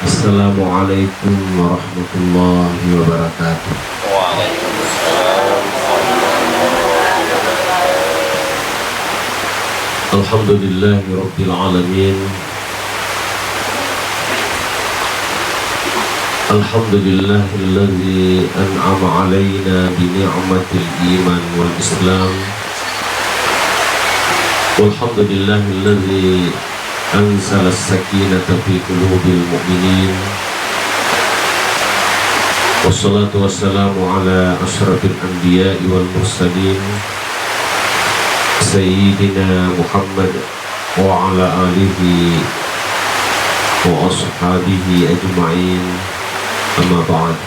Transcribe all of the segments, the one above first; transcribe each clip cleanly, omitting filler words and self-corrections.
Assalamualaikum warahmatullahi wabarakatuh. Waalaikumsalam. Alhamdulillahi rabbil alamin. Alhamdulillahilladzi an'ama alaina bi ni'matil iman wal islam. Walhamdulillahilladzi anzala as-sakinata fi qulubil mu'minin. Wassalatu wassalamu ala asyrafil anbiya'i wal mursalin Sayyidina Muhammad wa ala alihi wa ashabihi ajma'in. Amma ba'd.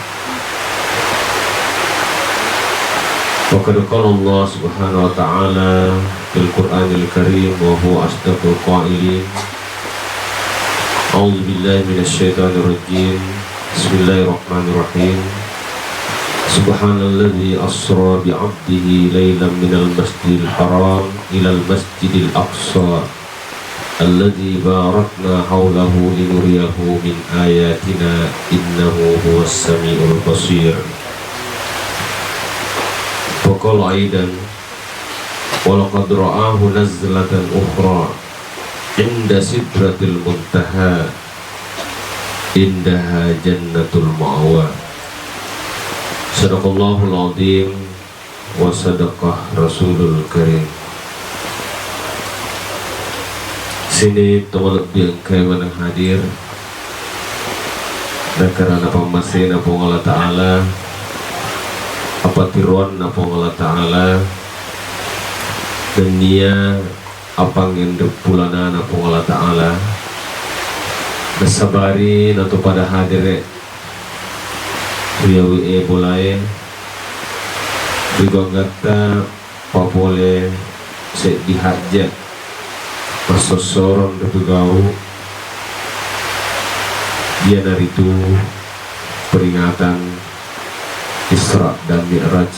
Wa qad qala Allah subhanahu wa ta'ala fil Qur'anil Karim wa huwa asdaqul qailin. A'udzu billahi minasy syaithanir rajim. Bismillahirrahmanirrahim. Subhanalladzi asra bi 'abdihi lailan minal masjidil haram ilal masjidil aqsa alladzi barakna haulahu linuriyahu min ayatina innahu huwas samiul basir. Faqala aidan wa laqad ra'ahu nazlatan ukhra inda sidratil muntaha indaha jannatul ma'wa. Sadaqallahul azim wa sadaqah rasulul karim. Sini teman lebih engkai mana hadir dan karena pemasin apa Allah Ta'ala apa tiruan apa Allah Ta'ala dan nia apa ngendep pulanan apa Allah Ta'ala bersabarin atau pada hadir Riyawi boleh Rigongata Papole Sek dihajat Persosoron Retugau Dia dari itu peringatan Isra dan Mi'raj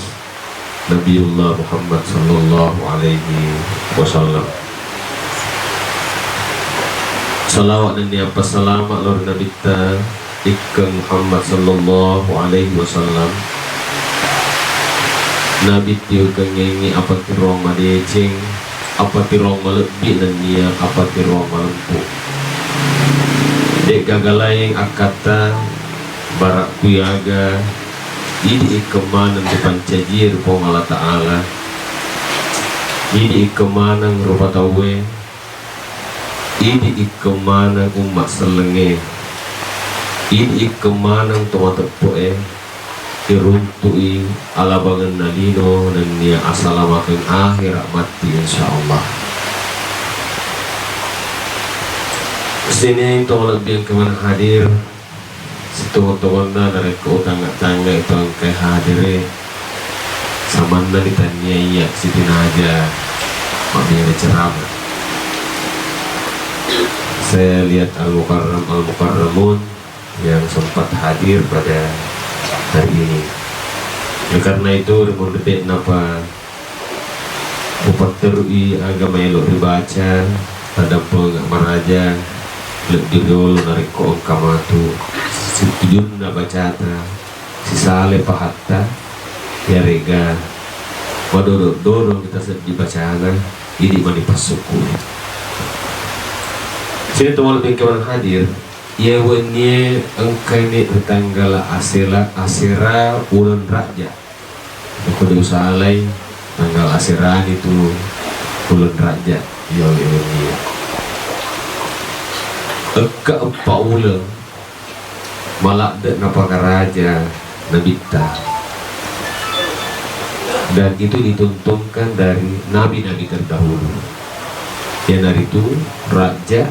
Nabiullah Muhammad sallallahu alaihi wasallam. Salawat dan niapa salamat lor Nabi ta Ikkan Muhammad sallallahu alaihi wasallam. Nabi tiu kengengi apa tirong madecing, apa tirong malebih dan dia apa tirong malempu. Dek gagalayeng akata barak kuyaga ini ikemanan depan cajir pong Allah Ta'ala. Ini ikemanan rupa tawe. Ini ikemanan umat selenge. Ini kemanang toa tepoe iruntui ala bangan nalino dan dia asalamakan akhirat mati insyaallah. Sini toa lebih kemana hadir setuan-tuanna dari keutang-tangga itu angkai hadire samanna ditanya iya sitina aja makanya ada ceramah. Saya lihat al-mukarramun yang sempat hadir pada hari ini. Karena itu remon debek napa upat terui agama yang dibaca pada pengak maraja lebih dulu narik koong kamatu situjun na bacata si sale pahatta ya rega wadododoro kita sedih bacana ini manipasuku. Sini teman lebih keman hadir. Ya wenye engkai ni tanggal asira bulan raja. Aku usaha lain tanggal asiran itu bulan raja. Ya wenye. Eka empat bulan malak dek napaka raja nabita. Dan itu dituntunkan dari nabi-nabi terdahulu. Yang dari itu raja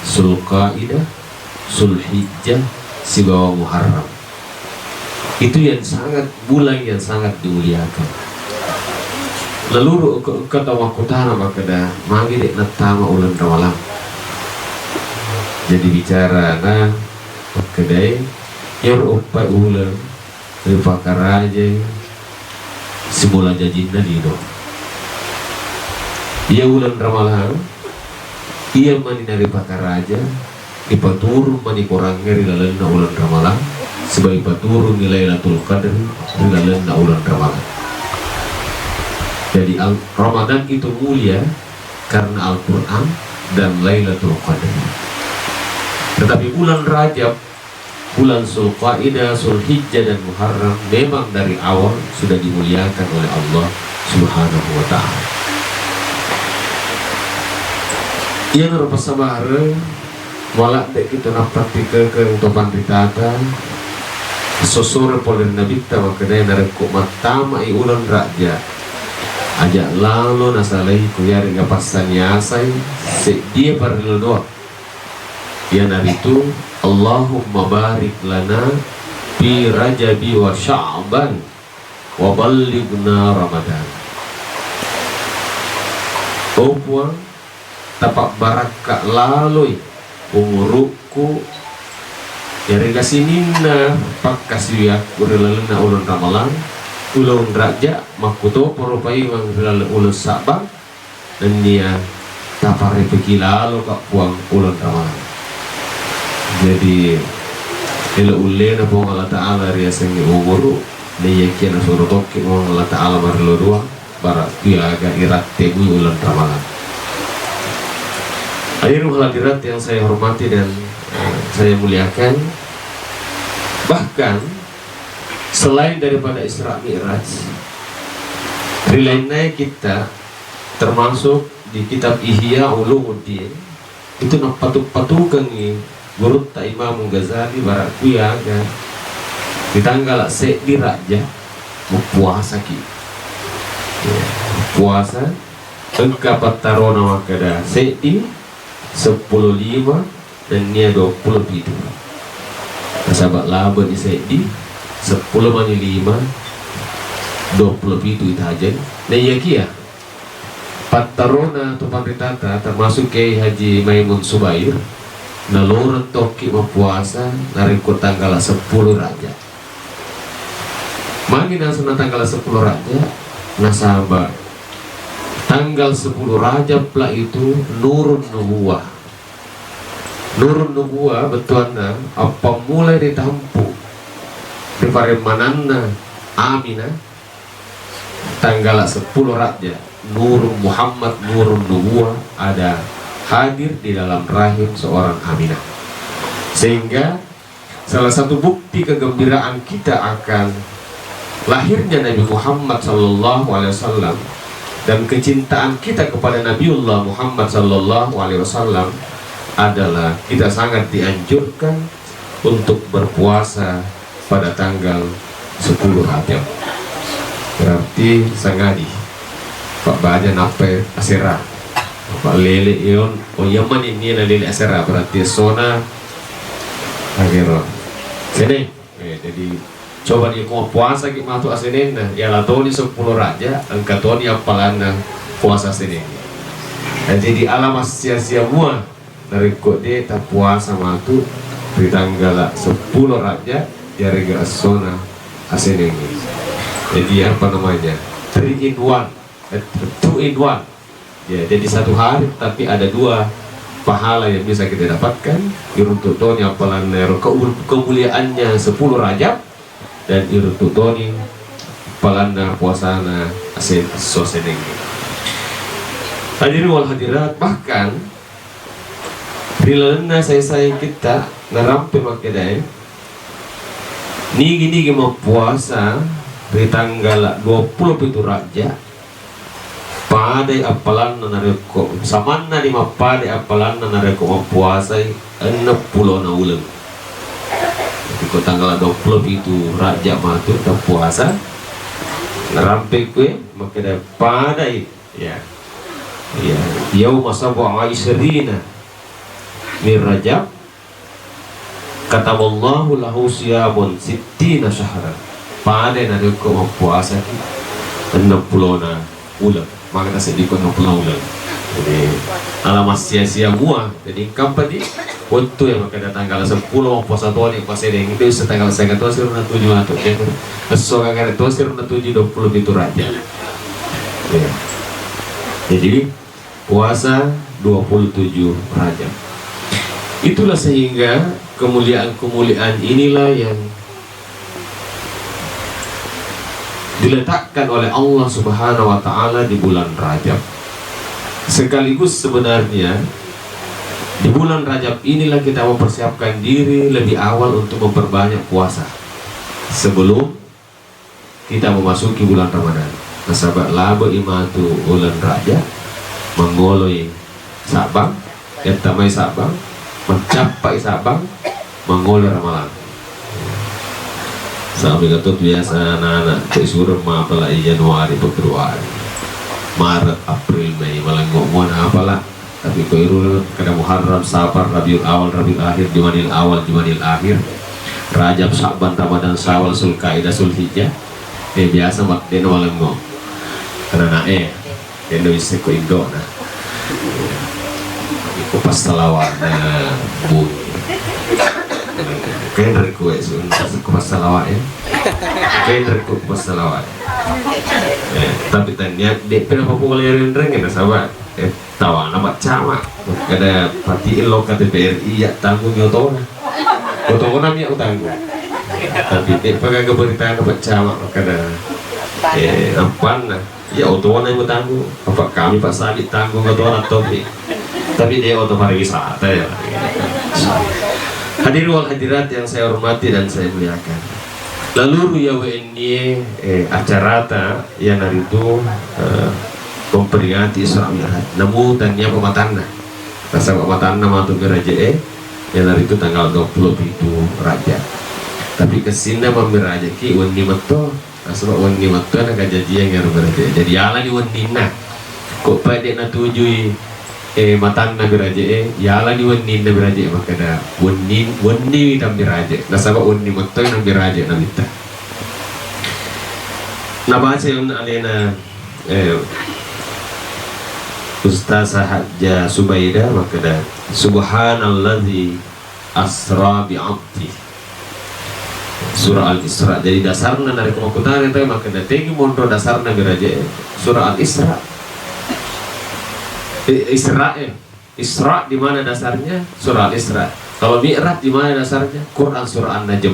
Sulqaidah Sulhijjah Sibawa Muharram. Itu yang sangat bulan yang sangat dimuliakan. Lalu kata wakutana maka dah mangi dek natama ulan rawalam. Jadi bicara na kedai yang upai ulan rifaka raja simula jajinna dino. Ia ulan ramalan ia mani dari pakar raja ipaturun mani korang ngeri lalena ulan ramalan sebagai paturun nilai Lailatul Qadar lalena ulan ramalan. Jadi Ramadan itu mulia karena Al-Quran dan Lailatul Qadar. Tetapi bulan Rajab, bulan Zulqaidah, Zulhijjah dan Muharram memang dari awal sudah dimuliakan oleh Allah Subhanahu wa ta'ala. Ia narapasabara walak dek kita napati ke topan ritata sosore polen nabita makadaya narekuk matama ulan raja ajak lalu nasalai kuyari ngapasan yasai dia paril doa ya naritu Allahumma barik lana fi rajabi wa sya'ban wa ballighna ramadan. Oh puang tapak barakah lalu umurku dari kasinina pak kasih aku relalena ulun ramalan ulun raja makuto porupai mang ulun sabang dan dia tapare pergi lalu kak puang ulun ramalan. Jadi ila ulle na po Allah Ta'ala riya sang umuru na yakin na surutoki mo Allah Ta'ala marlurua para tiaga iratte ulan ramalan. Akhirul hadirat yang saya hormati dan saya muliakan, bahkan selain daripada Isra Mi'raj, lainnya kita termasuk di kitab Ihya Ulumuddin itu nak patuk-patukan ni guru ta Imam Ghazali barakku ya kan di tanggal di raja puasa ki puasa engka patarona wakada di 10.5 dan nia 27 sahabat laban di 10 mani 5 27 itu aja nah iya kia patarona tupan ritata termasuk Kiai Haji Maimun Subair nalurun toki puasa narikut tanggal 10 raja mangin asuna tanggal 10 raja nasabah tanggal 10 Rajab lah itu nurun nubuah betuanna apa mulai ditampu di paremananna Aminah tanggal 10 Rajab nurun Muhammad nurun nubuah ada hadir di dalam rahim seorang Aminah, sehingga salah satu bukti kegembiraan kita akan lahirnya Nabi Muhammad SAW dan kecintaan kita kepada Nabiullah Muhammad SAW adalah kita sangat dianjurkan untuk berpuasa pada tanggal 10 Rajab. Berarti sangadi Pak Baja nape asera Pak lele ion oh yaman ini na lele asera berarti sona akhirnya sini jadi coba dia mau puasa kita masuk Senin nah ya lah tahun 10 raja engkau tahun apalan puasa Senin jadi di alam sia-sia mua dari kode tak puasa matu di tanggal 10 raja dari gasona Senin jadi apa namanya 3 in 1 2 in 1 ya jadi satu hari tapi ada 2 pahala yang bisa kita dapatkan untuk tahun apalan kemuliaannya 10 Rajab dan irut toni palana puasana asin soseneng. Hadirin wal hadirat, bahkan rilana saya kita narampe makedai nigi mau puasa di tanggal 27 Raja pada apalan nareko samanna di pada apalan nareko mau puasa 60 na ulang di tanggal 20 itu Raja matu dan puasa narampe kue maka pada ya yaum sab'a isrina min Rajab kata Wallahu lahu siyamun sittina syahran pada nariko mau puasa 60 na ulang maka sedikit 60 ulang jadi alamat sia-sia mua jadi kapan di waktu yang maka tanggal 10 puasa tuan yang puasa yang itu setanggal saya kata sih runa 7 atau ya sesuai dengan itu sih runa 7 20 itu raja ya. Jadi puasa 27 Rajab Itulah sehingga kemuliaan-kemuliaan inilah yang diletakkan oleh Allah Subhanahu wa Ta'ala di bulan Rajab. Sekaligus sebenarnya di bulan Rajab inilah kita mempersiapkan diri lebih awal untuk memperbanyak puasa sebelum kita memasuki bulan Ramadan. Nasabak laba imatu bulan Rajab mengoloi Sabang, etamai Sabang, mencapai Sabang, mengoloi Ramadan. Sampai kata biasa anak-anak disuruh apalagi Januari, Februari, Maret, April, Mei, malah ngomong apalah. Tapi koirul kada Muharram, Safar, Rabiul Awal, Rabiul Akhir, Jumadil Awal, Jumadil Akhir, Rajab, Sya'ban, Ramadan, Syawal, Zulkaidah, Zulhijjah. Biasa mak deno malah ngomong. Karena deno bisa ko Indo nah. Ko pas salawat bunyi. Kayak dari kue ke pasalawat ya, kayak dari kue pasalawat. Tapi tanya dek kenapa populerin reng sahabat? Tawa nama cama, kada partiin lo KTPRI ya tanggung yotona, yotona mi tanggung. Tapi dek pakai keberitaan nama cama kada, ampan lah. Ya otona yang tanggung, apa kami Pak Sadi tanggung otona tapi dia oto pariwisata ya. Hadirin wal hadirat yang saya hormati dan saya muliakan. Lalu ya WNY acara yang hari itu memperingati Isra Mi'raj. Namun tanya pematanna. Rasa pematanna matu Miraja yang hari itu tanggal 27 Rajab. Tapi kesina Miraja ki wendi meto. Asal wendi meto ada kejadian yang Miraja. Jadi ala di wendina. Kok pada na tujui matan Nabi Raja yala di wenin Nabi Raja maka ada wenin Nabi Raja nasabak wenin matoy Nabi Raja nabita nabaca yung alena Ustazah Hajjah Subaidah maka ada Subhanalladzi asra bi'abdi surah Al-Isra. Jadi dasarnya dari kemakutan itu maka ada tegi mondro dasar Nabi Raja surah Al-Isra. Isra di mana dasarnya? Surah Al-Isra. Kalau Mi'raj di mana dasarnya? Quran surah An-Najm.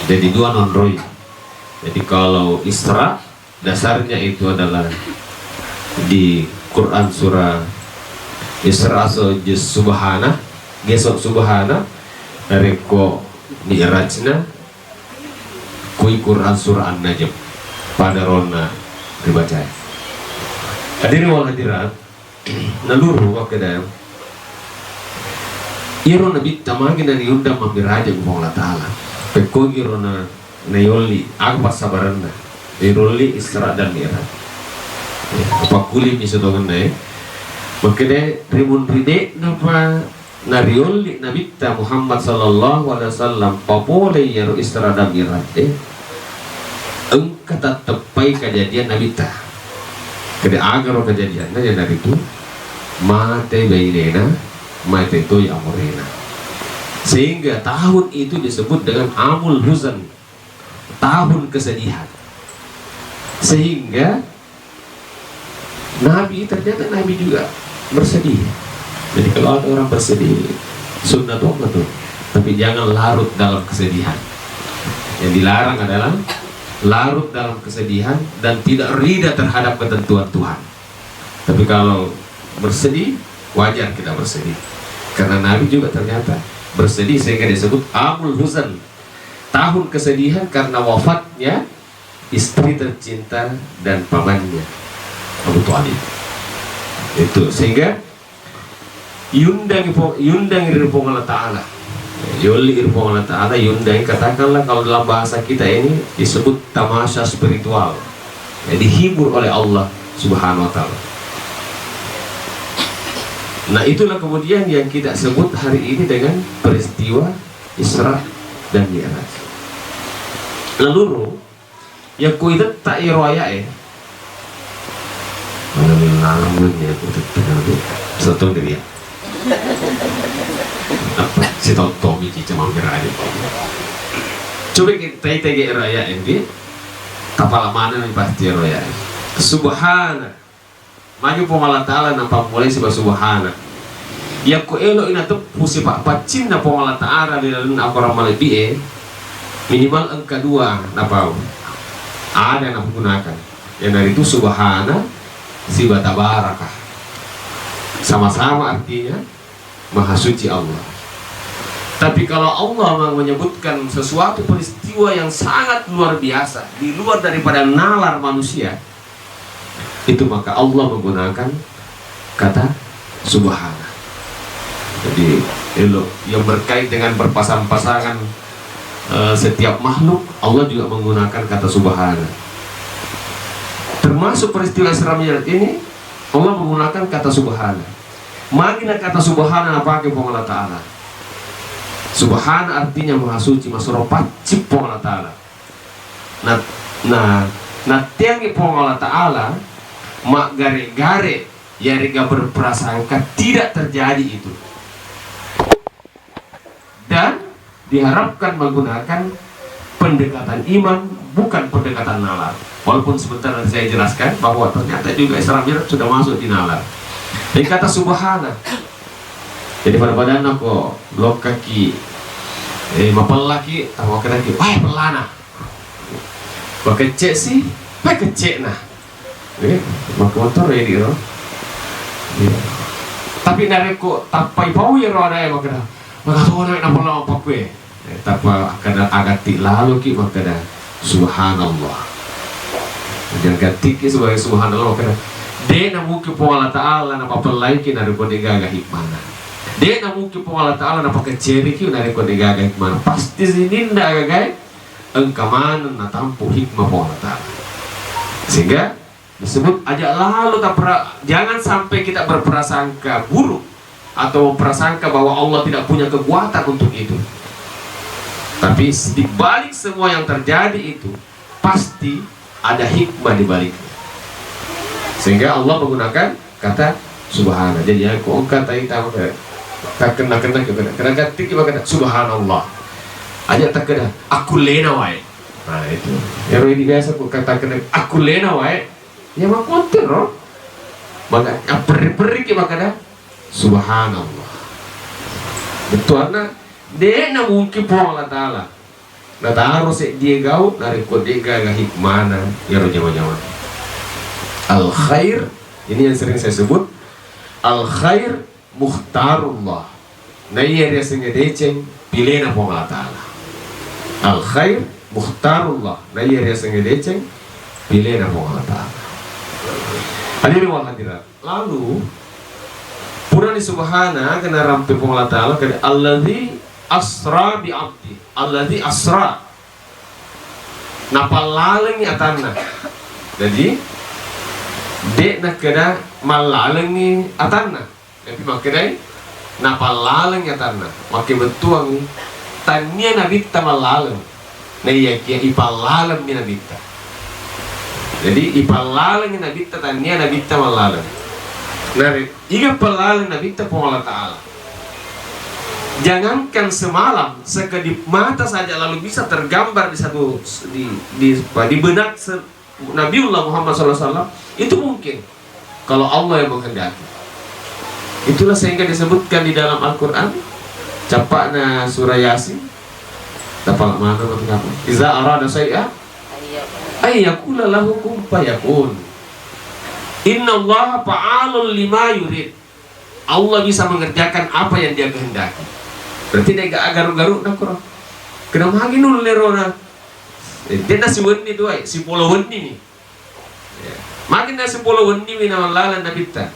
Jadi dua non-roy. Jadi kalau Isra dasarnya itu adalah di Quran surah Isra subhana, gesok subhana dari ko Mi'rajna kui Quran surah An-Najm pada rona dibaca. Hadirin wal hadirat, naluru wakada iro nabi tamagi na niundang mamiraja ng Allah Ta'ala peko iro na nayoli agpa sabaran na iroli Isra dan Mi'raj pakuli misodogan na makade rimun ride na pa narioli nabita Muhammad sallallahu alaihi wasallam papole yaro Isra dan Mi'raj ang katatapay kejadian nabita kada agar kejadiannya yang dari itu mate bainena mate toy amorena sehingga tahun itu disebut dengan amul huzan, tahun kesedihan. Sehingga ternyata Nabi juga bersedih. Jadi kalau ada orang bersedih sunnah tuh tapi jangan larut dalam kesedihan. Yang dilarang adalah larut dalam kesedihan dan tidak rida terhadap ketentuan Tuhan. Tapi kalau bersedih, wajar kita bersedih. Karena Nabi juga ternyata bersedih sehingga disebut amul huzan, tahun kesedihan karena wafatnya istri tercinta dan pamannya Abu Thalib. Itu sehingga yundang irpong Allah Ta'ala, yuli irpong Allah Ta'ala, yundang, katakanlah kalau dalam bahasa kita ini disebut tamasya spiritual, ya, dihibur oleh Allah Subhanahu Wa Ta'ala. Nah itulah kemudian yang kita sebut hari ini dengan peristiwa Isra dan Mi'raj. Lalu yang kuitat tak iroya ya satu dia apa si Tommy cuma Mi'raj. Coba kita tege iroya ini kapal mana nih pasti iroya Subhana maju Allah Ta'ala nampak mulai sebab Subhana Ya ko elo ina tuh pusi pak pacin na po Allah Ta'ala di dalam akuram malibie minimal angka 2 napau ada yang menggunakan yang dari itu subhana si batabarakah sama-sama artinya maha suci Allah. Tapi kalau Allah menyebutkan sesuatu peristiwa yang sangat luar biasa di luar daripada nalar manusia, itu maka Allah menggunakan kata subhana. Jadi yang berkait dengan berpasang-pasangan setiap makhluk, Allah juga menggunakan kata subhana. Termasuk peristiwa Isra Mi'raj ini, Allah menggunakan kata subhana. Magina kata subhana apa ke Allah Ta'ala. Subhana artinya maha suci, masropat cip Allah Ta'ala. Nah tiangi Allah Ta'ala mak gare-gare ya rega berprasangka tidak terjadi itu. Dan diharapkan menggunakan pendekatan iman, bukan pendekatan nalar. Walaupun sebentar nanti saya jelaskan bahwa ternyata juga Isra Mi'raj sudah masuk di nalar. Dan kata subhana, jadi pada badan aku blok kaki mapel laki tahu kaki wah pelana pakai cek sih pakai cek nah mak motor ya gitu. Tapi nare ko tapai pau ya roda ya makna maka tuh nak pola apa kue tapa kada agati lalu ki makna subhanallah jangan ganti ki sebagai subhanallah makna de namu ki po Allah Ta'ala na papalai ki nare ko digaga hikmana de namu ki po Allah Ta'ala na pakeceri ki nare ko digaga hikmana pasti sininda agagai engkaman na tampu hikmah po Allah Ta'ala sehingga disebut aja lalu jangan sampai kita berprasangka buruk atau berprasangka bahwa Allah tidak punya kekuatan untuk itu. Tapi di balik semua yang terjadi itu pasti ada hikmah di baliknya. Sehingga Allah menggunakan kata subhana. Jadi aku kata itu tak kena ganti kata subhanallah. Aja tak kena aku lena wae. Nah itu. Yang ini biasa aku katakan aku lena wae. Ya mak konten roh. Maka peri-peri ki makana subhanallah. Betul na de na mungkin po Allah Ta'ala. Na taruh se dia gau na rekod dia ga hikmana ya ro nyawa-nyawa. Al khair ini yang sering saya sebut al khair mukhtarullah. Na iya dia sengaja deceng pilih na po Allah Ta'ala. Al khair mukhtarullah. Na iya dia sengaja deceng pilih na po Allah Ta'ala. Hadirin wal hadirat. Lalu Purani subhana kena rampe po Allah Ta'ala kena alladzi asra bi abdi. Alladzi asra napalaleng atanna. Jadi dek nak kena malaleng ni atanna. Tapi maknai napalaleng atanna. Makin betuang ni tanya nabi ta malaleng. Na iya kia ipalalem ni nabi ta. Jadi ipalaleng ni nabi ta tanya nabi ta malaleng. Nari iga palaleng nabi ta po Allah Ta'ala. Jangankan semalam sekedip mata saja lalu bisa tergambar di satu di benak Nabiullah Muhammad SAW itu mungkin kalau Allah yang menghendaki. Itulah sehingga disebutkan di dalam Al-Quran capakna surah Yasin dapat mana apa iza arada syai'a ayyakula lahu kun fayakun. Inna Allah fa'alun lima yurid. Allah bisa mengerjakan apa yang dia kehendaki. Berarti dia gak agaru-garu nak kurang. Kena magi nul lerona. Dia nasi wendi tu ay, si polo wendi ni. Makin nasi polo wendi ni nama lalan nabi ta.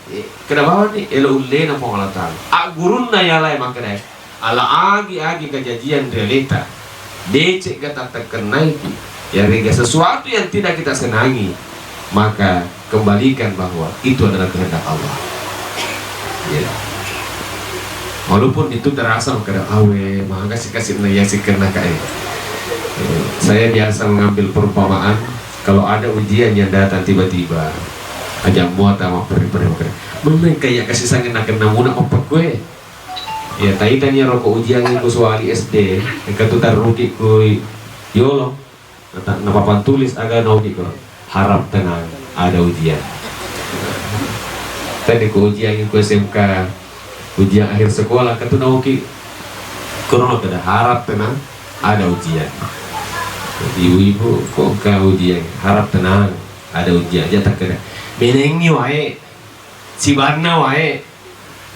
Kena bawa ni elo ulle na po Allah Ta'ala. Agurun na yalay makna. Ala agi kejadian realita. Decek kata terkenai itu. Ya rega sesuatu yang tidak kita senangi, maka kembalikan bahwa itu adalah kehendak Allah. Ya. Walaupun itu terasa makna awe, maka kasih naya si kena kae. Saya biasa mengambil perumpamaan kalau ada ujian yang datang tiba-tiba aja muat sama peri-peri mana kayak kasih sangen nak kena muna apa kue ya tanya rokok ujian itu soali SD yang kata rugi kue yolo napapan tulis agak naudi kok harap tenang ada ujian tadi ke ujian itu SMK ujian akhir sekolah kata nauki kurang kada harap tenang ada ujian. Jadi ibu-ibu kok kau ujian harap tenang ada ujian aja tak kada menengi wae si barna wae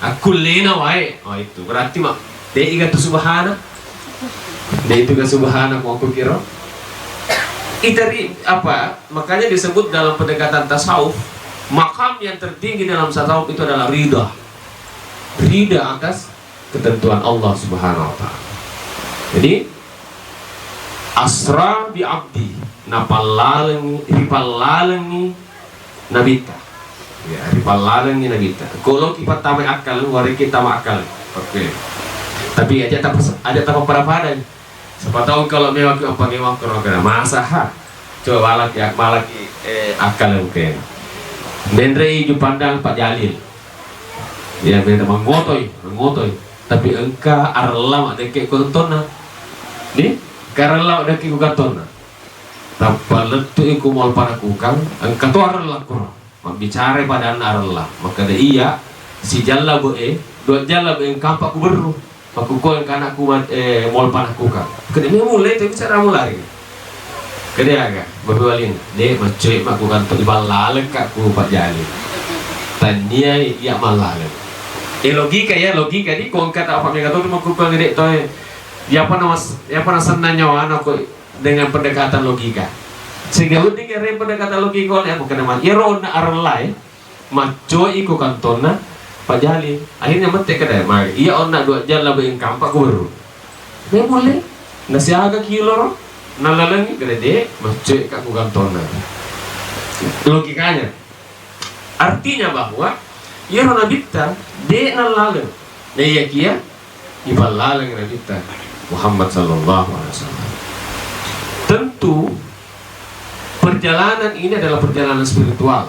aku lena wae. Oh itu berarti mak dia ingat subhana dia itu ke subhana aku kira itari apa makanya disebut dalam pendekatan tasawuf makam yang tertinggi dalam tasawuf itu adalah ridha atas ketentuan Allah Subhanahu wa taala. Jadi asra bi abdi ripallalengi nabita. Ya, ripallalengi nabita. Kalau kita tamai akal, wari kita akal. Oke. Tapi aja tak beberapa ada. Siapa tahu kalau mewah kena masaha. Coba malaki akal mungkin. Mendrei ju pandang Pak Jalil. Ya beda mengotoy. Tapi engka arlam ada ke kontona. Ni karela ada ke kontona. Tanpa letu iku mal panaku kan engka tu arlam kurang. Bicara pada arlam. Maka dia iya si jalla boe, dua jalla boe engka pak ku beru. Aku kau yang kanak ku mal panaku kan. Kedene mulai tu bicara mulai. Kedene agak berwalin. Dek macuy mak ku kan tu ibalalek kak ku Pak Jalil. Tania iya malalek. Logika di kau kata apa mereka tu maku kau ngedek tu ya apa senanya anak aku dengan pendekatan logika sehingga udah ngere pendekatan logika oleh aku kena ya rona arlai maco iku kantona Pak Jalil akhirnya mete kedai mari iya ona dua jalan lebih kampak aku baru dia boleh nasi agak kilo nalalangi gede maco iku kantona logikanya artinya bahwa ya rona bitta de nalalang na iya kia ibalalang na bitta Muhammad sallallahu alaihi wasallam. Tentu perjalanan ini adalah perjalanan spiritual.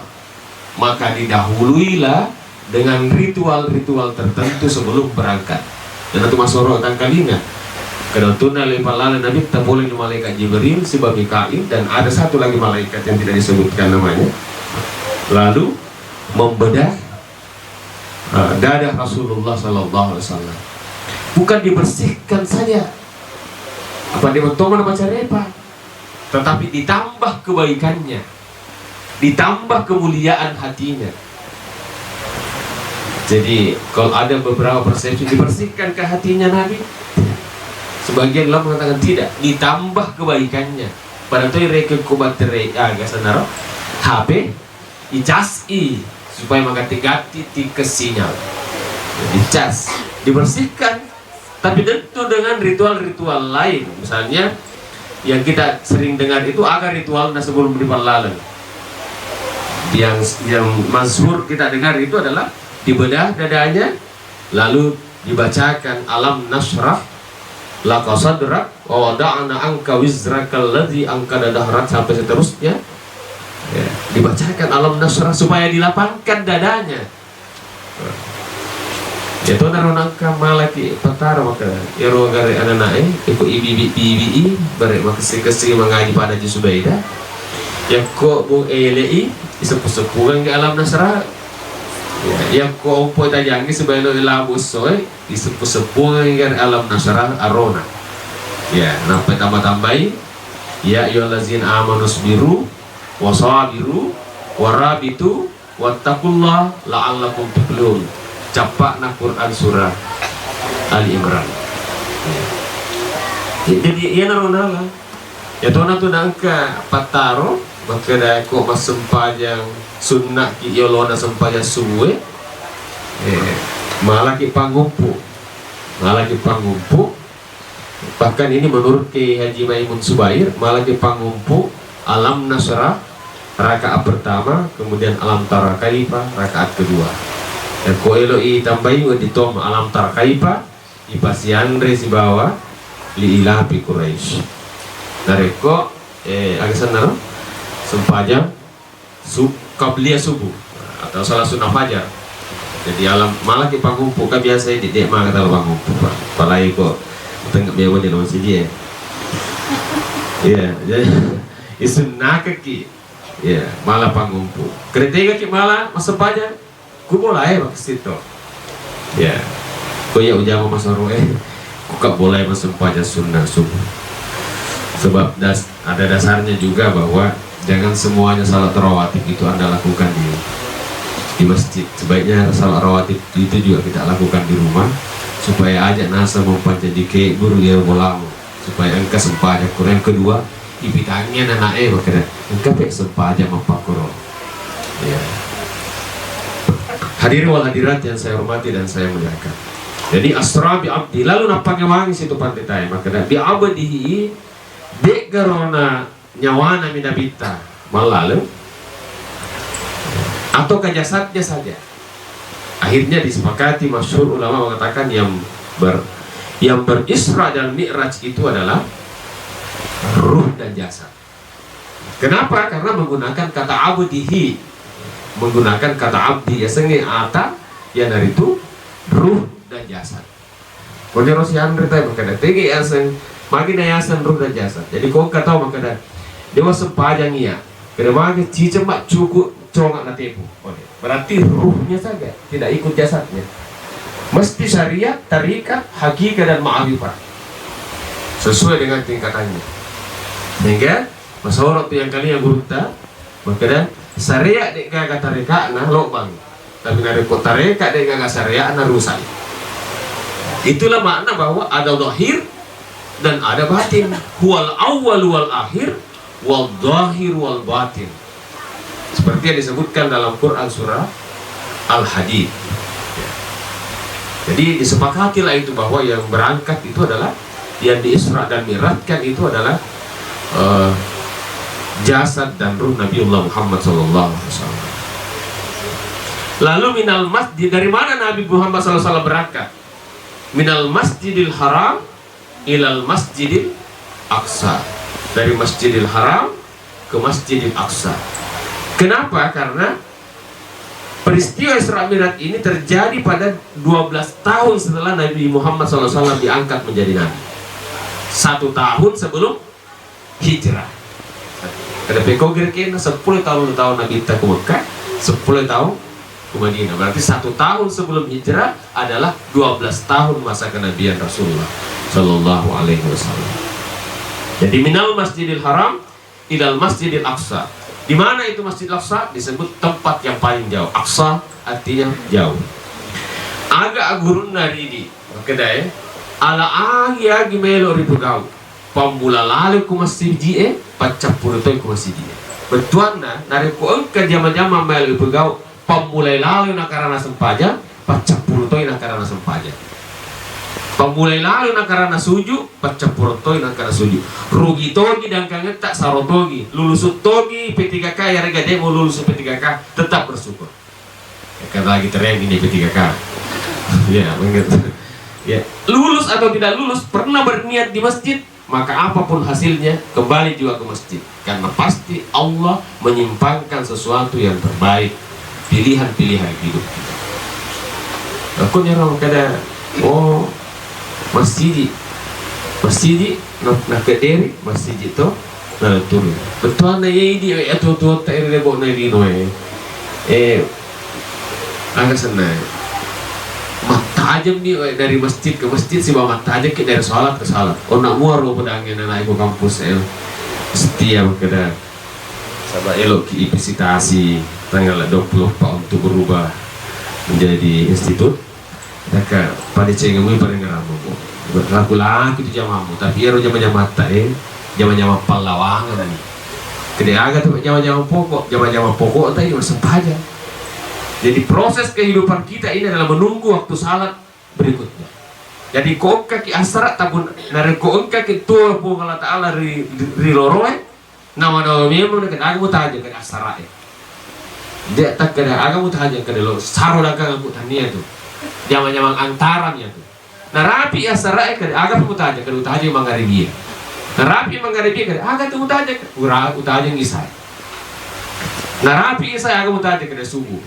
Maka didahuluilah dengan ritual-ritual tertentu sebelum berangkat. Dan itu masoro akan kalinga. Kedotuna ibalalang na bitta boleh malaikat Jibril sebab Mikail dan ada satu lagi malaikat yang tidak disebutkan namanya. Lalu membedah dada Rasulullah sallallahu alaihi wasallam. Bukan dibersihkan saja. Apa dia bertoman apa carepa? Tetapi ditambah kebaikannya. Ditambah kemuliaan hatinya. Jadi kalau ada beberapa persepsi dibersihkan ke hatinya Nabi, sebagian ulama mengatakan tidak, ditambah kebaikannya. Pada tu reke kubatere agak senaro HP icasi supaya mengganti-ganti tiket sinyal dicas dibersihkan tapi tentu dengan ritual-ritual lain misalnya yang kita sering dengar itu agar ritual sebelum dipalalan yang masyhur kita dengar itu adalah dibedah dadanya lalu dibacakan alam nasrah laka sadrak wa wada'na anka wizrakal ladzi anqada dahrak sampai seterusnya. Ya, dibacakan alam nasrah supaya dilapangkan dadanya. Ya tu naronangka malaki patara maka iro gare ananae iku ibi bare makasi mengaji pada Jusubaida. Ya ko bu elei isepusepuan ke alam nasrah. Ya ko umpo tajangi sebelum ilabus soe isepusepuan ke alam nasrah arona. Ya, nampai tambah-tambahi ya ayyuhallazina amanus biru wasabiru warabitu wattaqullah la'allakum tuflihun. Capakna Quran surah Ali Imran. Jadi ia narunala. Ya tuana tu nangka pataro maka dah ko masempajang sunnah ki yolona sempajang suwe. Malaki pangumpu. Bahkan ini menurut Ki Haji Maimun Subair malaki pangumpu alam nasrah rakaat pertama kemudian alam tara kaifa rakaat kedua dan koelo i tambahi di tom alam tara kaifa ipasiandre si bawah li ilahi Quraisy nareko agak senang sempajang qabliyah subuh atau salah sunnah fajar jadi alam malah di pangumpu kan biasa di dek mah kata pangumpu palai kok tengah biasa di nomor siji ya jadi isunnah kaki ya malah pangumpu kereta kaki malah masa pajak ku mulai ke situ ya ya ujama masoro kok boleh mesempaja sunnah subuh. Sebab ada dasarnya juga bahwa jangan semuanya salat rawatib itu Anda lakukan di masjid. Sebaiknya salat rawatib itu juga kita lakukan di rumah, supaya aja nasa mempanca di kebur dia bolang, supaya engkau sempaja Quran. Kedua, ipitangnya nanae makanya engkau pek sempaja mempakuro. Ya. Hadirin wal hadirat yang saya hormati dan saya muliakan. Jadi asra bi abdi, lalu nampaknya wangi situ pantai makanya bi abdihi dek garona nyawana minabita malalu atau ke jasadnya saja. Akhirnya disepakati masyhur ulama mengatakan yang berisra dan mi'raj itu adalah ruh dan jasad. Kenapa? Karena menggunakan kata abdihi, menggunakan kata abdi ya sengi ata ya dari itu ruh dan jasad. Kalau Rosi Andre tadi makanya tegi aseng makin yasan ruh dan jasad. Jadi kau kata makanya dewa sempajang iya. Kedua cica mak cukup congak na tepu. Berarti ruhnya saja, tidak ikut jasadnya. Mesti syariat, tarikat, hakikat dan ma'rifat sesuai dengan tingkatannya. Sehingga masorot yang kalian gurunta, makanya syariat dek kagak tarikat na lobang, tapi nari kok tarikat dek kagak syariat na rusak. Itulah makna bahwa ada zahir dan ada batin. Huwal awwal wal akhir wal zahir wal batin. Seperti yang disebutkan dalam Quran surah Al-Hadid. Jadi disepakatilah itu bahwa yang berangkat itu adalah yang diisra dan mi'rajkan itu adalah jasad dan ruh Nabiullah Muhammad SAW. Lalu minal masjid, dari mana Nabi Muhammad SAW berangkat? Minal masjidil haram ilal masjidil aqsa. Dari masjidil haram ke masjidil aqsa. Kenapa? Karena peristiwa Isra Mi'raj ini terjadi pada 12 tahun setelah Nabi Muhammad SAW diangkat menjadi Nabi. 1 tahun sebelum hijrah. Kada pekogir kena 10 tahun Nabi kita ke Mekah, 10 tahun ke Madinah. Berarti 1 tahun sebelum hijrah adalah 12 tahun masa kenabian Rasulullah Sallallahu Alaihi Wasallam. Jadi minal masjidil haram ilal masjidil aqsa. Di mana itu Masjid Aqsa? Disebut tempat yang paling jauh. Aqsa artinya jauh. Agak gurun dari di kedai ala agi melo ribugau. Pambula lalu ku masjid je pacap purutoi ku masjid je. Betuanna dari ku engka jama-jama melo ribugau pambulai lalu na karana sempaja pacap purutoi na karana sempaja. Pambulai lalu na karana suju pacap purutoi na karana suju. Rugi togi dan kangen tak sarotogi. Lulusut togi P3K ya rega demo lulusut P3K tetap bersyukur. Ya, karena lagi teriak ini P3K. Ya, begitu. Ya, lulus atau tidak lulus pernah berniat di masjid, maka apapun hasilnya kembali juga ke masjid. Karena pasti Allah menyimpangkan sesuatu yang terbaik, pilihan-pilihan hidup kita. Aku nyerang kada masjid nak kediri masjid itu na turun. Betul na ini itu tuh terire bo na lino agak senang. Matajam nih dari masjid ke masjid sih bawa matajam ke dari salat ke salat. Oh nak muar lo pedangnya anak ibu kampus setia kada sama elok ki visitasi tanggal 20 Pak untuk berubah menjadi institut. Maka pada cengemu pada ngeramu laku-laku itu jamamu tapi ya jama-jama mata jama-jama pahlawangan nih kedai agak tuh jama-jama pokok tadi sempaja. Jadi proses kehidupan kita ini adalah menunggu waktu salat berikutnya. Jadi kau kaki asrat tabun nari kau kaki tua pun Allah Taala ri loroe nama memang dekat agak mutaja ke asrat dia tak kada agak mutaja ke lo saro dagang aku tania tuh jama-jama antaranya tuh. Nah rapi ya sarai kada agak mutaja kada utaja mangaribi. Nah rapi mangaribi kada agak tu utaja utaja ngisai. Nah rapi isai agak mutaja kada subuh.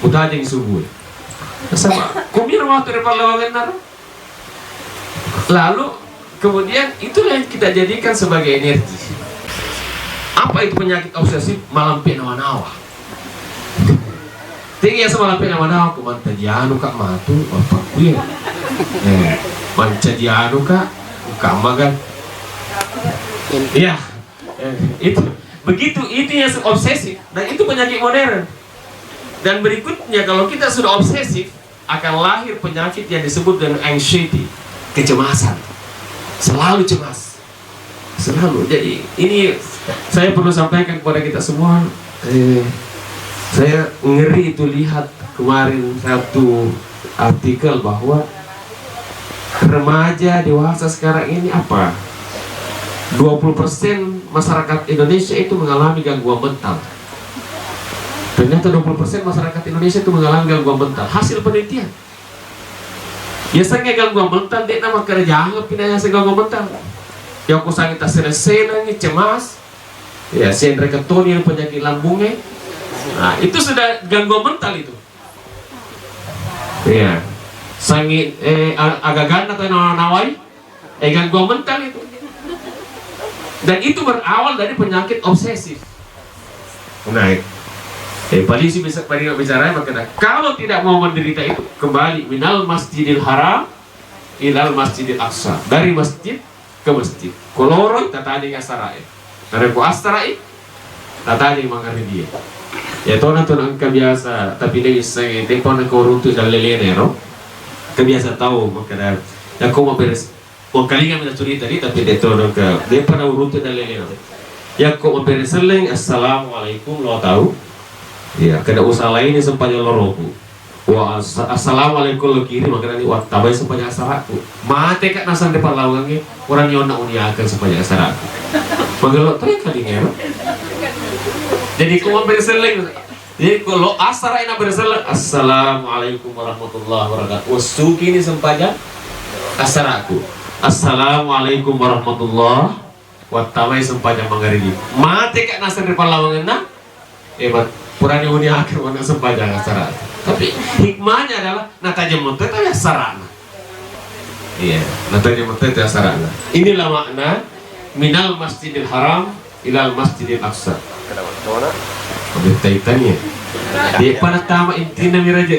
Utaja subuh. Sama kumir waktu depan lawangan nar. Lalu kemudian itulah yang kita jadikan sebagai energi. Apa itu penyakit obsesif? Malampi nawa-nawa. tinggi sama lapin nama aku mantajianu kak matu apa kuya mantajianu kak magan ya itu begitu, itu yang obsesif dan itu penyakit modern. Dan berikutnya kalau kita sudah obsesif akan lahir penyakit yang disebut dengan anxiety, kecemasan, selalu cemas, selalu. Jadi ini saya perlu sampaikan kepada kita semua. Saya ngeri itu lihat kemarin satu artikel bahwa remaja dewasa sekarang ini apa? 20% masyarakat Indonesia itu mengalami gangguan mental. Ternyata 20% masyarakat Indonesia itu mengalami gangguan mental. Hasil penelitian. Biasanya gangguan mental dia nama kerja anggap pinanya gangguan mental. Yang aku sakit selesai cemas. Ya, sendiri ketoni penyakit lambungnya. Nah, itu sudah gangguan mental itu. Ya. Sangit agak ganda atau nawai gangguan mental itu. Dan itu berawal dari penyakit obsesif. Nah, polisi bisa bicara makanya kalau tidak mau menderita itu kembali minal masjidil haram ilal masjidil aqsa, dari masjid ke masjid. Koloro tatani asarai. Dari ku asarai tatani mangari dia. Ya tona angka biasa tapi dia bisa tempo na koruntu dalenero. Kebiasa tahu makanya aku mau beres. Kali minta cerita tadi tapi dia tolong ke dia pernah urut dan lele. Ya kok mempereseleng assalamualaikum lo tahu? Ya kena usaha lain yang sempatnya loroku. Wah assalamualaikum lo kiri makanya wah tabai sempatnya asaraku. Mate kak nasan depan lawangannya orang nyona uniakan sempatnya asaraku. Magelok tuh kali ngero. Jadi kok mempereseleng. Jadi kalau asara ina berseleng assalamualaikum warahmatullahi wabarakatuh. Usuki ini sempatnya asaraku. Assalamualaikum warahmatullahi wabarakatuh sempatnya mengerigi mati kak nasar di palawangan na purani uni akhir wana sempatnya asara. Tapi hikmahnya adalah nataja monte itu ya sarana. Iya, nataja monte itu ya sarana. Inilah makna minal masjidil haram ilal masjidil aqsa. Kaitannya di pada tama intinya miraja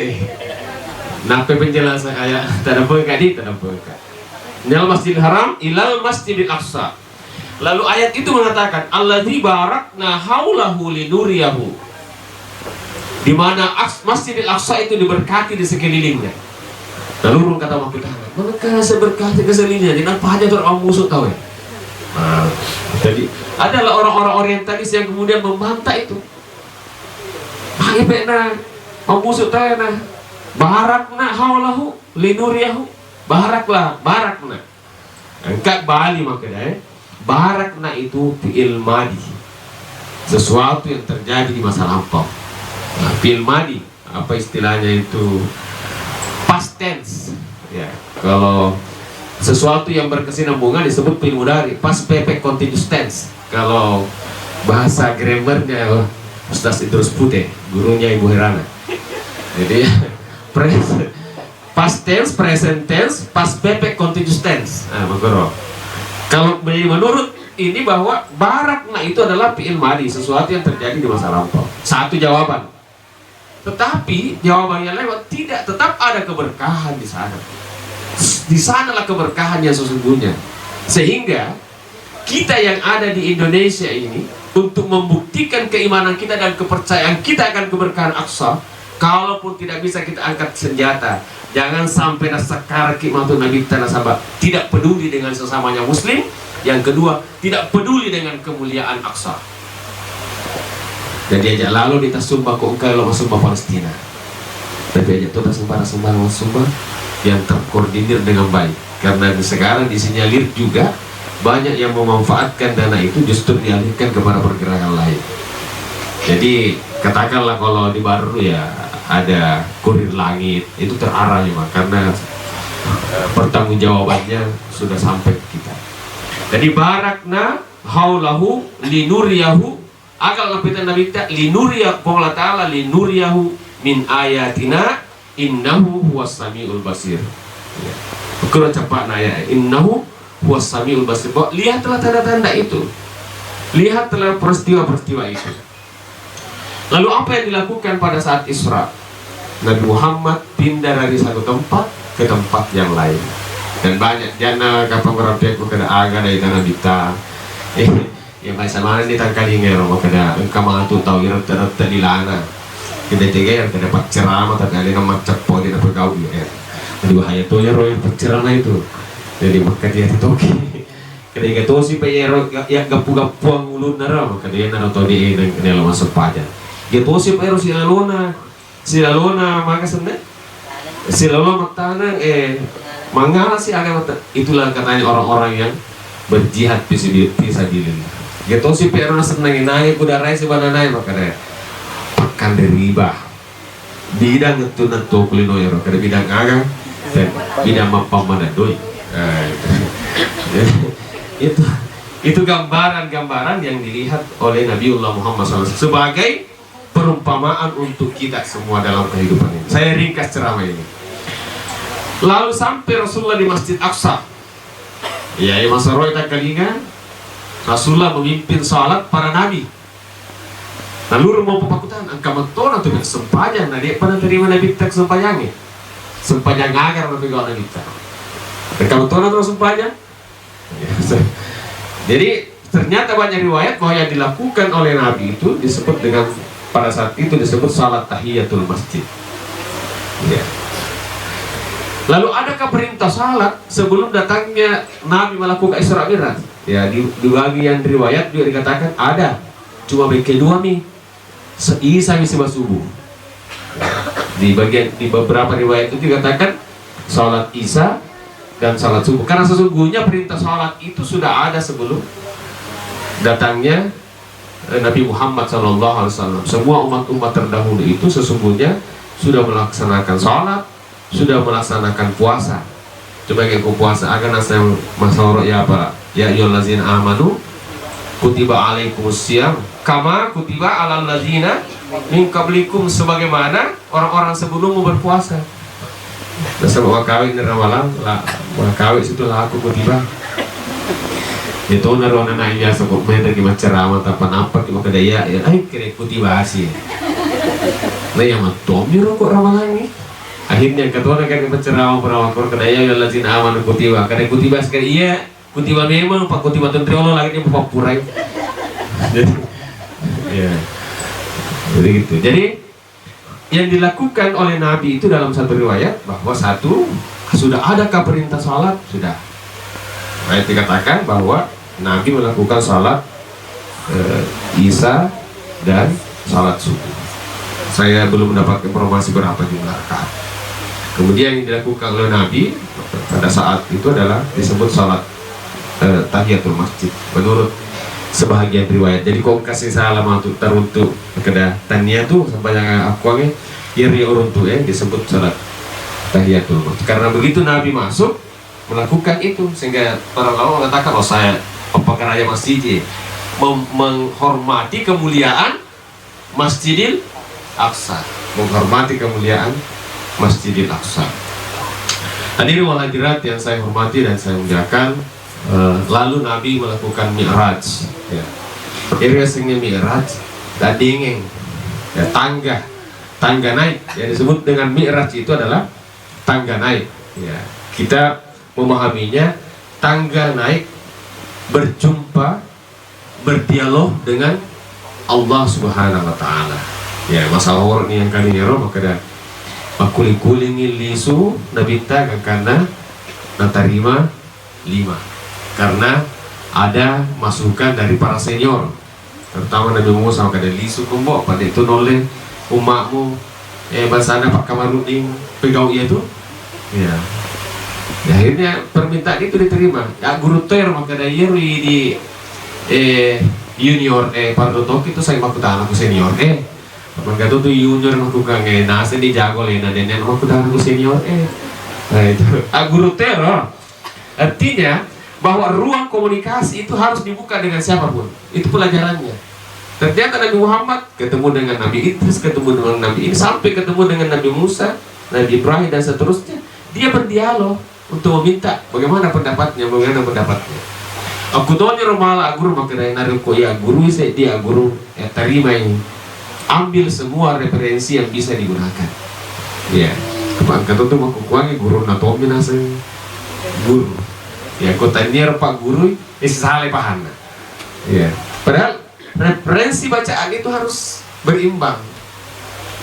Napa penjelasan ayat tidak berkadi tidak berkadi. Minal masjidil haram ilal masjidil aqsa. Lalu ayat itu mengatakan alladzi barakna haulahu linuriyahu, di mana masjidil aqsa itu diberkati di sekelilingnya. Lalu kata waktu tangan, manakah seberkati ke sekelilingnya? Di apa aja tuh orang musuh tahu ya? Nah, jadi adalah orang-orang orientalis yang kemudian membantah itu. Hai pena, orang musuh tahu na, barakna haulahu linuriyahu. Barakna engkak Bali makanya barakna itu fi'il madi, sesuatu yang terjadi di masa lampau. Nah, fi'il madi apa istilahnya itu past tense ya. Kalau sesuatu yang berkesinambungan disebut fi'il mudhari, past perfect continuous tense. Kalau bahasa grammarnya Ustaz Idrus Putih, gurunya Ibu Herana. Jadi past tense, present tense, past perfect continuous tense. Nah, kalau menurut ini bahwa barakna itu adalah fi'il madi, sesuatu yang terjadi di masa lampau. Satu jawaban. Tetapi jawabannya lewat tidak, tetap ada keberkahan di sana. Di sanalah keberkahan yang sesungguhnya. Sehingga kita yang ada di Indonesia ini untuk membuktikan keimanan kita dan kepercayaan kita akan keberkahan Aqsa, kalaupun tidak bisa kita angkat senjata, jangan sampai nasakar kimatun Nabi tanasabah, tidak peduli dengan sesamanya muslim. Yang kedua, tidak peduli dengan kemuliaan Aqsa. Jadi aja lalu ditasumba kok kalau masuk Palestina. Tapi aja tuh sumber yang terkoordinir dengan baik. Karena sekarang disinyalir juga banyak yang memanfaatkan dana itu justru dialihkan kepada pergerakan lain. Jadi katakanlah kalau di Baru ya ada kurir langit, itu terarah ya, karena pertanggungjawabannya sudah sampai ke kita. Jadi barakna haulahu linuriyahu, akal lapitan Nabi kita linuriyahu, Allah Ta'ala linuriyahu min ayatina innahu huwas samiul basir. Kalau cepat naya innahu huwas samiul basir. Lihatlah tanda-tanda itu, lihatlah peristiwa-peristiwa itu. Lalu apa yang dilakukan pada saat Isra? Nabi Muhammad pindah dari satu tempat ke tempat yang lain. Dan banyak jana kapang berapiak kena aga dari tanah bita. Ya masa mana ni tangkali ngero makada engkau mantu tahu ira terata di lana. Kita tiga yang dapat ceramah tapi ada nama cepo di dapat kau ya. Jadi bahaya tuh ya roy ceramah itu. Jadi maka dia ditoki. Ketika itu si payero ya gapu-gapu ngulun nara maka dia nara tahu di nela masuk pajak. Gitu si payero si lalona maka sebenarnya si lalona matana mangala si agak itulah katanya orang-orang yang berjihad fisabilillah. Gitu si payero senang naik kuda rai si banana maka dia pakan deriba bidang itu nanto kulino ya kada bidang aga dan bidang mapamana doi. Itu gambaran-gambaran yang dilihat oleh Nabiullah Muhammad SAW sebagai perumpamaan untuk kita semua dalam kehidupan ini. Saya ringkas ceramah ini. Lalu sampai Rasulullah di Masjid Aqsa. Ya, masa roy tak kalinga Rasulullah memimpin salat para nabi. Lalu mau papakutan angka mentona tu sempayang nadi pada terima nabi tak sempayangnya. Sempayang agar nabi kau nabi tak. Angka mentona tu sempayang. Jadi ternyata banyak riwayat bahwa yang dilakukan oleh Nabi itu disebut dengan pada saat itu disebut salat tahiyatul masjid. Ya. Lalu adakah perintah salat sebelum datangnya Nabi melakukan Isra Mi'raj? Ya, di bagian riwayat juga dikatakan ada, cuma kedua nih Isa misi subuh. Di beberapa riwayat itu dikatakan salat Isa dan salat subuh. Karena sesungguhnya perintah salat itu sudah ada sebelum datangnya Nabi Muhammad SAW. Semua umat-umat terdahulu itu sesungguhnya sudah melaksanakan salat, sudah melaksanakan puasa. Coba kayak puasa akan asal masalah ya apa? Ya ayyuhallazina amanu kutiba alaikumusiyam kama kutiba alal ladzina min qablikum, sebagaimana orang-orang sebelummu berpuasa. Dasar wakawin nerawalang lah, wakawin situ lah aku kutiba. Itu narawana na iya sebab main dari ceramah tanpa nampak di makadaya ya, kira kutiba sih. Nah yang matom jero kok ramalan ini. Akhirnya ketua kan ceramah perawat makadaya yang lazin aman kutiba. Karena kutiba sekali iya, kutiba memang pak kutiba tentri Allah lagi dia papurai. Jadi, ya, jadi gitu. Jadi yang dilakukan oleh Nabi itu dalam satu riwayat bahwa satu sudah adakah perintah salat sudah. Ayat dikatakan bahwa Nabi melakukan salat Isya dan salat subuh. Saya belum mendapat informasi berapa jumlah rakaat. Kemudian yang dilakukan oleh Nabi pada saat itu adalah disebut salat tahiyatul masjid menurut sebahagian riwayat. Jadi kau kasih salam untuk teruntuk kepada tania tuh sampai yang aku ini iri uruntuk disebut salat tahiyatul masjid. Karena begitu Nabi masuk melakukan itu sehingga para ulama mengatakan oh saya apakah raja masjid menghormati kemuliaan Masjidil Aqsa, menghormati kemuliaan Masjidil Aqsa. Hadirin wal hadirat yang saya hormati dan saya muliakan, lalu Nabi melakukan Mi'raj. Ya. Irasnya Mi'raj, dadingeng, ya, tangga naik. Yang disebut dengan Mi'raj itu adalah tangga naik. Ya. Kita memahaminya tangga naik, berjumpa, berdialog dengan Allah Subhanahu Wa Taala. Ya masalah orang ini yang kali ini maka dah makuling-kulingi lisu Nabi tak karena natarima 5 karena ada masukan dari para senior terutama Nabi Musa maka ada lisu kumbok pada itu noleh umatmu bahasa Pak Kamarudin pegawai itu ya. Ya, akhirnya permintaan itu diterima. Ya guru ter maka ada yeri di junior pardotok itu saya makutan aku senior maka itu tuh junior makukan nasi di jago lena dan yang makutan aku senior nah itu guru ter artinya bahwa ruang komunikasi itu harus dibuka dengan siapapun. Itu pelajarannya. Ternyata Nabi Muhammad ketemu dengan Nabi Idris, ketemu dengan Nabi ini, sampai ketemu dengan Nabi Musa, Nabi Ibrahim dan seterusnya. Dia berdialog untuk meminta bagaimana pendapatnya. Aku tanya rumah guru makanya naruh ya guru saya dia guru terima ini. Ambil semua referensi yang bisa digunakan. ya kepang kata tuh mau kuangi guru natomi nase guru ya kota niar pak guru salah pahana ya padahal referensi bacaan itu harus berimbang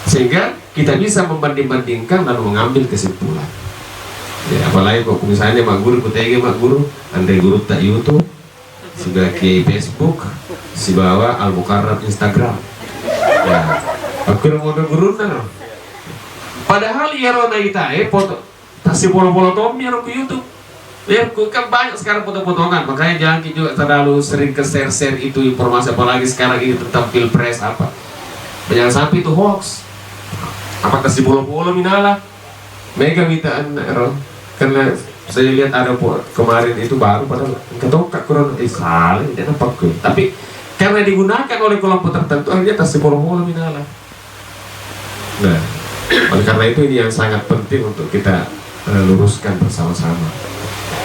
sehingga kita bisa membanding-bandingkan lalu mengambil kesimpulan ya apalagi kok misalnya mak guru kutege mak guru andai guru tak YouTube sudah ke Facebook si bawa Al-Mukarram Instagram ya aku mau guru kan padahal ya rona kita foto tasih polo-polo tom ya ke YouTube ya kan banyak sekarang foto-fotongan makanya jangan juga terlalu sering ke share-share itu informasi apalagi sekarang ini tentang pilpres apa jangan sampai itu hoax apa kasih polo-polo minala mega mitaan karena saya lihat ada kemarin itu baru padahal ketokak kurang salah tidak nampak gue tapi karena digunakan oleh kelompok tertentu akhirnya kasih polo-polo minala nah oleh karena itu ini yang sangat penting untuk kita luruskan bersama-sama.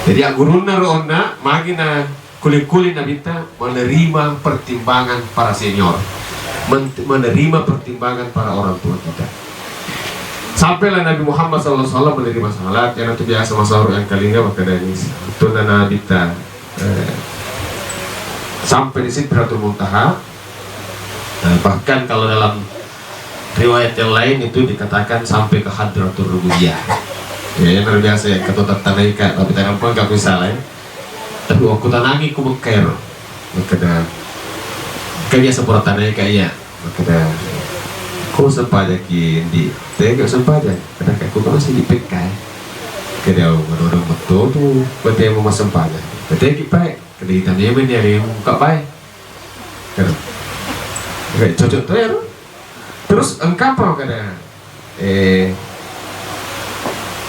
Jadi guruna rona magina kulit-kulit nabita menerima pertimbangan para senior, menerima pertimbangan para orang tua kita. Sampailah Nabi Muhammad SAW menerima salat yang itu biasa masalah yang kalinya maka dari itu nabita sampai di Sidratul Muntaha. Bahkan kalau dalam riwayat yang lain itu dikatakan sampai ke Hadratul Rububiyah. Ya yang biasa ya ketua tanaika tapi tangan pun gak bisa lah ya. Tapi waktu tanangi ku mengker makanya kan biasa pura tanaika ya makanya ku sempaja kindi saya gak sempaja kadang aku masih di PK kadang orang betul tuh berarti yang mau sempaja berarti kita kadang hitamnya media yang muka baik kadang kayak cocok tuh ya terus engkau apa kadang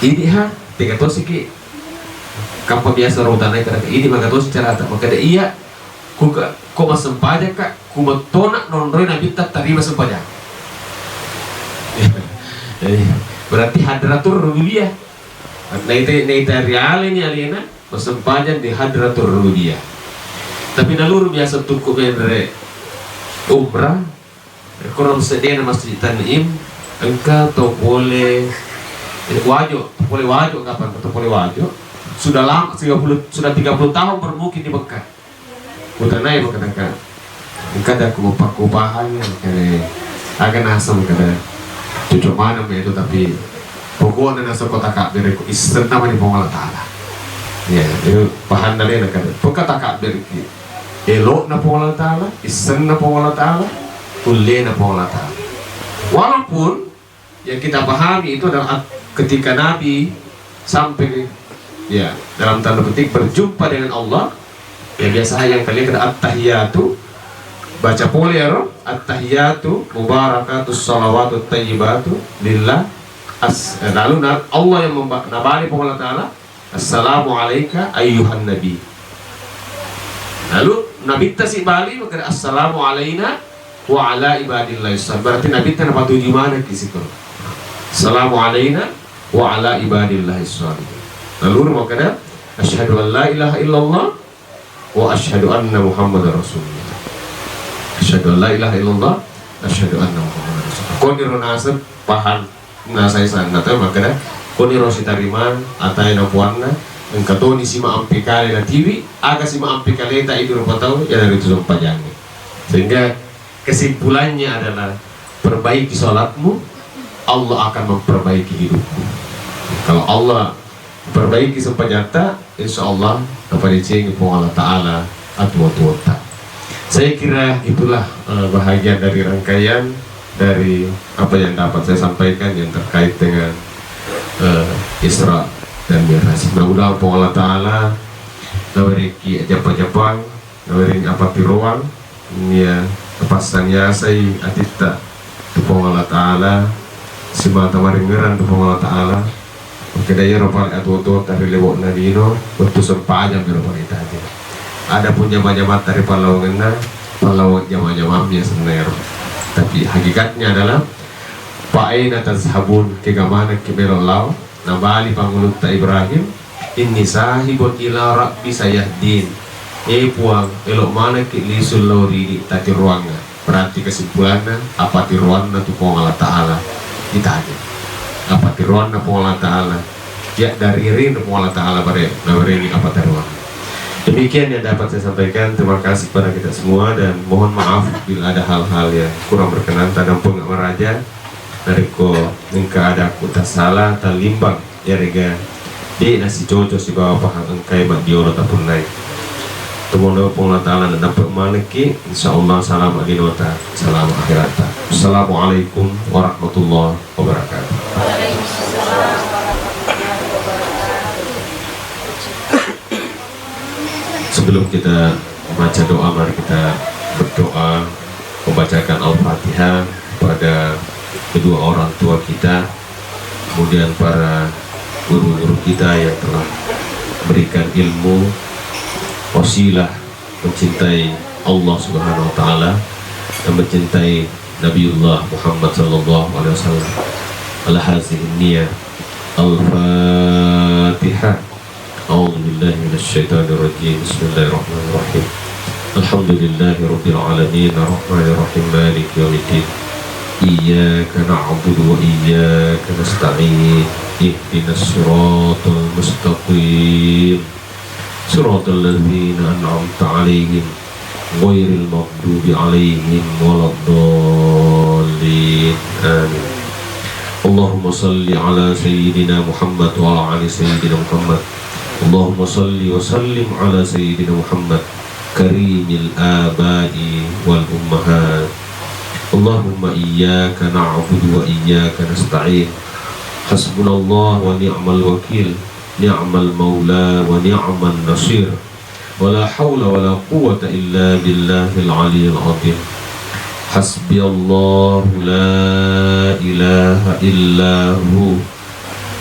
ini ha tiga tosi ki kampa biasa rotanai kada ini maka tosi cara tak maka iya ku mas sempaja kak ku matona nonroi nabi tak terima sempaja berarti hadratur rububiyah naita real ini aliena mas sempaja di hadratur rububiyah tapi nalur biasa tuku benre umrah kurang sedih masjid Tanim engkau to boleh wajo, boleh wajo kapan? Boleh wajo. Sudah lama, sudah 30 tahun bermukim di Mekah. Bukannya berkata, kadang aku mau pakai bahannya, agak nasam kadang. Cucuk mana itu tapi pokoknya nasa kota kabir itu isen nama di Allah Taala. Ya, itu bahan dari nak kadang. Pokoknya kabir itu elok na Allah Taala, isen na Allah Taala, kulle na Allah Taala. Walaupun yang kita pahami itu adalah ketika Nabi sampai ya dalam tanda petik berjumpa dengan Allah ya biasa yang kalian kena at-tahiyatu baca poler at-tahiyatu mubarakatus salawatut tayyibatu lillah lalu Allah yang nabali Allah Ta'ala assalamu alaika ayyuhan nabi lalu Nabi tasik bali maka assalamu alaina wa ala ibadillahi berarti Nabi tanpa tujuh mana kisikur assalamu alaina wa ala ibadillahi sholihin lalu makanya asyhadu an la ilaha illallah wa asyhadu anna muhammadar rasulullah asyhadu an la ilaha illallah asyhadu anna muhammadar rasulullah koniro nasab paham nasai sangat makanya koniro sitariman atay na puanna ang katoni sima ampikale na TV aga sima ampikale ta itu rupa tau ya dari itu sampajangnya sehingga kesimpulannya adalah perbaiki sholatmu Allah akan memperbaiki hidupmu. Kalau Allah perbaiki sempajata, insya Allah dapat dicengi Allah Ta'ala atu-atu-ata. Saya kira itulah bahagian dari rangkaian dari apa yang dapat saya sampaikan yang terkait dengan Isra dan Mi'raj. Mudah-mudahan Allah Ta'ala nawariki japa-japang, nawarin apa piruang, ya kepasan yasai atita tupong Allah Ta'ala simata maringeran tupong Allah Ta'ala kedaya ropal atu-atu dari lewat nabino waktu sempajam ropal kita aja ada pun jama-jama dari palawangna palawang jama-jamanya sebenarnya tapi hakikatnya adalah pa'aina tazhabun kegamana kiberallahu nabali panguluta Ibrahim inni sahibun ila rabbi sayahdin puang elok mana ki lisul lori tati ruangna berarti kesimpulannya apa ti ruangna tu Allah Ta'ala kita aja apa tiruan na po Allah Ta'ala ya dari rin po Allah Ta'ala bare ini apa tiruan. Demikian yang dapat saya sampaikan. Terima kasih kepada kita semua dan mohon maaf bila ada hal-hal yang kurang berkenan. Tadang pun nggak meraja dari ko ningka ada aku tak salah tak limbang ya rega di nasi cocok si bawah pahang engkai mak diolo tapun naik. Temono pun Allah Ta'ala dan dapat maliki insyaallah salam adinota salam akhirata. Assalamualaikum warahmatullahi wabarakatuh. Sebelum kita membaca doa, mari kita berdoa membacakan Al-Fatihah kepada kedua orang tua kita, kemudian para guru-guru kita yang telah berikan ilmu, wasilah mencintai Allah Subhanahu wa Ta'ala dan mencintai Nabiullah Muhammad sallallahu alaihi wasallam. Ala hazihi niyah. Al-Fatihah. أعوذ بالله من الشيطان الرجيم بسم الله الرحمن الرحيم الحمد لله رب العالمين الرحمن الرحيم مالك يوم الدين إياك نعبد وإياك نستعين اهدنا الصراط المستقيم صراط الذين أنعمت عليهم غير المغضوب عليهم ولا الضالين آمين اللهم صل على سيدنا محمد وعلى آل سيدنا محمد اللهم صل وسلم على سيدنا محمد كريم الآباء والأمهات اللهم إياك نعبد وإياك نستعين حسبنا الله ونعم الوكيل نعم المولى ونعم النصير ولا حول ولا قوة إلا بالله العلي العظيم حسبي الله لا إله إلا هو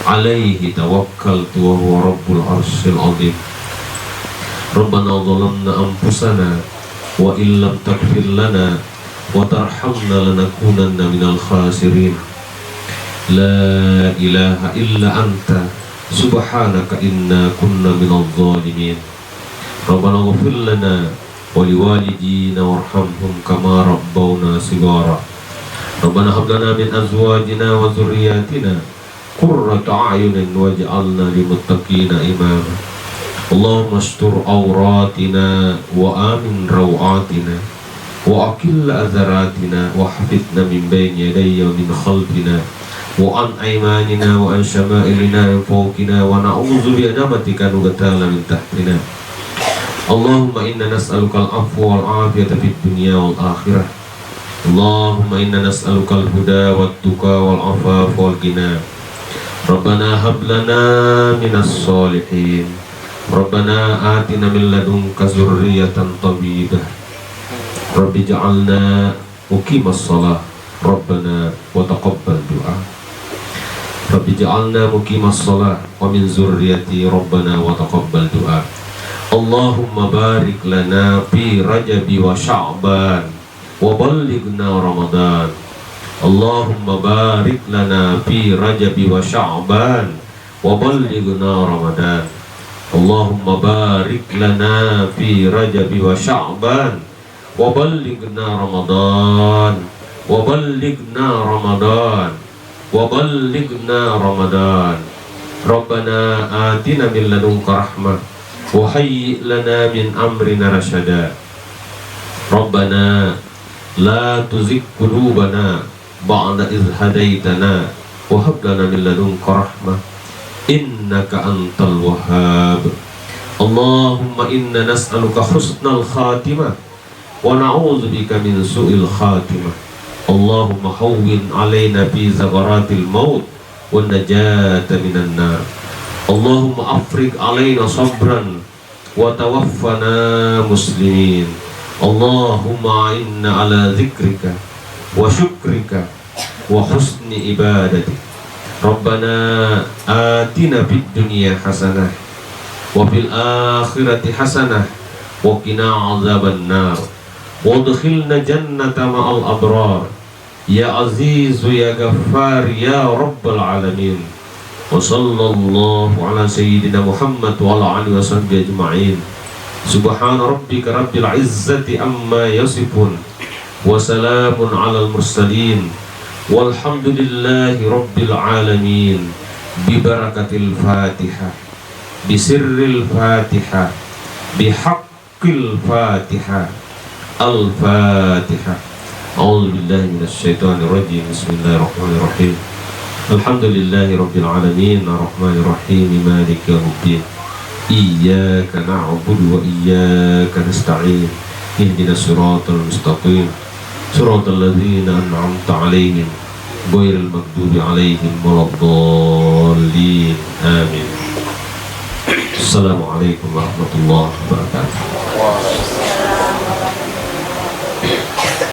عليه توكلت وهو رب العرش العظيم ربنا ظلمنا أنفسنا وإن لم تغفر لنا وترحمنا لنكونن من الخاسرين لا إله إلا أنت سبحانك إنا كنا من الظالمين ربنا اغفر لنا ولوالدينا وارحمهم كما ربونا صغارا ربنا هب لنا من أزواجنا وذرياتنا قرة أعين واجعلنا للمتقين إماما اللهم استر عوراتنا وآمن روعاتنا وأكل أذراتنا واحفظنا من بين يدي ومن خلفنا وعن أيماننا وعن شمائلنا من فوقنا ونعوذ بعظمتك أن نغتال من تحتنا اللهم إنا نسألك العفو والعافية في الدنيا والآخرة اللهم إنا نسألك الهدى والتقى والعفاف والغنى ربنا هب لنا من الصالحين ربنا آتنا من لدنك ذرية طيبة رب اجعلنا مقيم الصلاة ربنا وتقبل دعاء رب اجعلنا مقيم الصلاة ومن ذريتي ربنا وتقبل دعاء اللهم بارك لنا في رجب وشعبان وبلغنا رمضان اللهم بارك لنا في رجب وشعبان وبلغنا رمضان اللهم بارك لنا في رجب وشعبان وبلغنا رمضان وبلغنا رمضان وبلغنا رمضان ربنا آتنا من لدنك رحمة وهيئ لنا من أمرنا رشدا ربنا لا تزغ قلوبنا بعد إذ هديتنا وهب لنا من لدنك رحمة إنك أنت الوهاب اللهم إنا نسألك حسن الخاتمة ونعوذ بك من سوء الخاتمة اللهم هون علينا في زغرات الموت والنجاة من النار اللهم أفرغ علينا صبرا وتوفنا مسلمين اللهم أعنا على ذكرك وشكرك وحسن عبادتك ربنا آتنا في الدنيا حسنة وفي الآخرة حسنة وقنا عذاب النار وادخلنا جنة مع الأبرار يا عزيز يا غفار يا رب العالمين وصلى الله على سيدنا محمد وعلى آله وصحبه أجمعين سبحان ربك رب العزة عما يصفون وسلام على المرسلين walhamdulillahi rabbil alamin bibarakatil fatihah bisirril fatihah bihaqqil fatihah al-fatihah. A'udzu billahi minasyaitonir rajim. Bismillahirrahmanirrahim. Alhamdulillahi rabbil alamin arrahmanir rahim maliki yaumiddin. Iyyaka na'budu wa iyyaka nasta'in. Ihdinas siratal mustaqim. Siratal ladzina an'amta 'alaihim ghairil maghdubi 'alaihim waladdallin. Amin. Assalamualaikum warahmatullahi wabarakatuh.